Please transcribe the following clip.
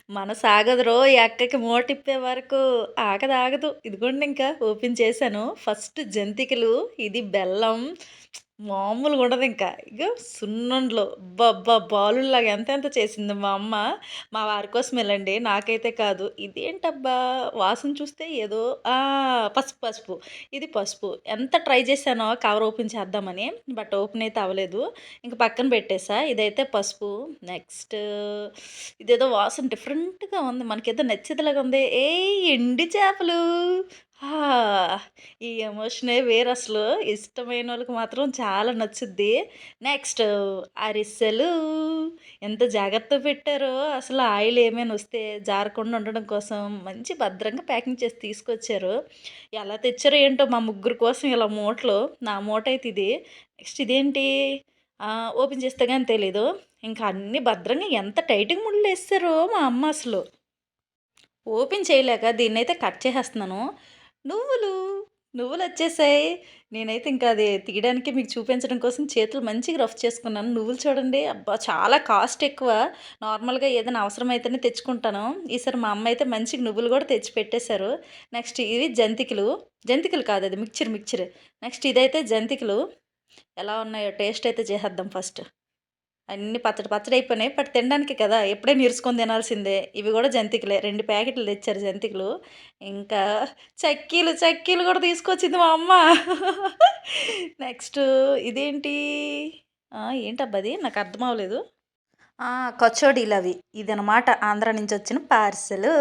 మనసాగదురో ఈ అక్కకి మూటిప్పే వరకు. ఆగదాగదు. ఇదిగోండి ఇంకా ఓపెన్ చేశాను. ఫస్ట్ జంతికలు, ఇది బెల్లం మామూలుగుండదింక. ఇగో సున్నుండలు అబ్బబ్బా! బాలుల్లాగా ఎంతెంత చేసింది మా అమ్మ. మా వారి కోసమేలెండి. నాకైతే కాదు. ఇదేంటబ్బా! వాసన చూస్తే ఏదో ఆ! పసుపు, పసుపు. ఇది పసుపు. ఎంత ట్రై చేశానో కవర్ ఓపెన్ చేద్దామని. బట్ ఓపెన్ అయితే అవ్వలేదు. ఇంక పక్కన పెట్టేసా. ఇదైతే పసుపు. నెక్స్ట్ ఇదేదో వాసన డిఫరెంట్‌గా ఉంది. మనకేదో నచ్చేదిలాగా ఉంది. ఏయ్! ఎండి చేపలు. ఆ! ఈ ఎమోషనే వేరసలు. ఇష్టమైనోళ్ళకి మాత్రం చాలా నచ్చుద్ది. నెక్స్ట్ అరిసెలు. ఎంత జాగ్రత్తగా పెట్టారో అసలు ఆయిల్ ఏమైనా వస్తే జారకుండా ఉండడం కోసం మంచి భద్రంగా ప్యాకింగ్ చేసి తీసుకొచ్చారు. ఎలా తెచ్చారో ఏంటో మా ముగ్గురు కోసం ఇలా మూటలు. నా మూటైతే ఇది. నెక్స్ట్ ఇదేంటి ఓపెన్ చేస్తే గాని తెలీదు. ఇంకా అన్నీ భద్రంగా ఎంత టైట్‌గా ముళ్ళేసారో మా అమ్మ అసలు. ఓపెన్ చేయలేక దీన్నైతే కట్ చేసేస్తున్నాను. నువ్వులు, నువ్వులొచ్చేసాయి. నేనైతే ఇంకా అది తీయడానికి మీకు చూపించడం కోసం చేతులు మంచిగా రఫ్ చేసుకున్నాను. నువ్వులు చూడండి అబ్బా! చాలా కాస్ట్ ఎక్కువ. నార్మల్‌గా ఏదైనా అవసరమైతేనే తెచ్చుకుంటాను. ఈసారి మా అమ్మ అయితే మంచిగా నువ్వులు గూడా తెచ్చి పెట్టేశారు. నెక్స్ట్ ఇవి జంతికలు. జంతికలు కాదది మిక్చర్, మిక్చర్. నెక్స్ట్ ఇదైతే జంతికలు. ఎలా ఉన్నాయో టేస్ట్ అయితే చేసేద్దాం ఫస్ట్. అన్నీ పచ్చడి పచ్చడయిపోయినాయి. బట్ తినడానికే కదా! ఎప్పుడైనా ఇరుసుకొని తినాల్సిందే. ఇవి గూడా జంతికలే. 2 ప్యాకెట్లు తెచ్చారు జంతికలు. ఇంకా చెక్కీలు, చెక్కీలు గూడా తీసుకొచ్చింది మా అమ్మ. నెక్స్టు ఇదేంటి? ఏంటబ్బా అది? నాకర్థం అవ్వలేదు. ఆ! కచోడీలవి. ఇదనమాట ఆంధ్ర నుంచొచ్చిన పార్సెలు.